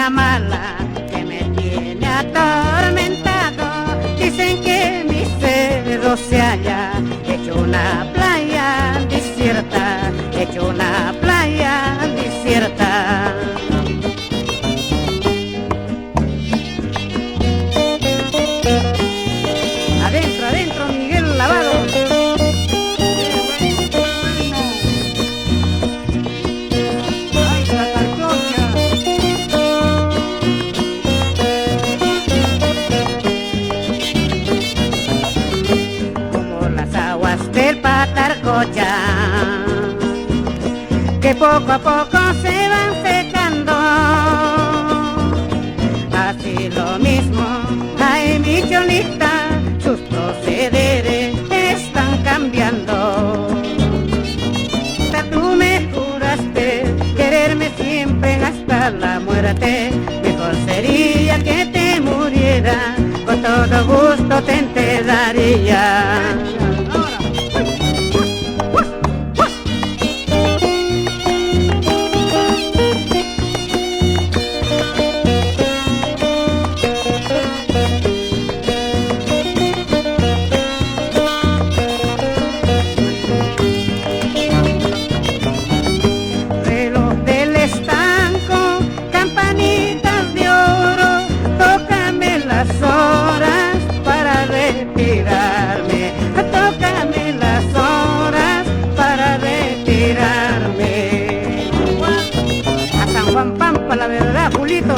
vida mala que me tiene atormentado. Dicen que mi cerro se halla hecho una playa desierta, hecho una playa desierta. Adentro, adentro, Miguel Lavado. Ay, la carclocha. Como las aguas del Patarcocha, que poco a poco se van secando. Así lo mismo, ay mi cholita, sus procederes están cambiando. Tú me juraste quererme siempre hasta la muerte. Mejor sería que te muriera, con todo gusto te enterraría. Tócame las horas para retirarme. A San Juan Pampa, la verdad, Julito.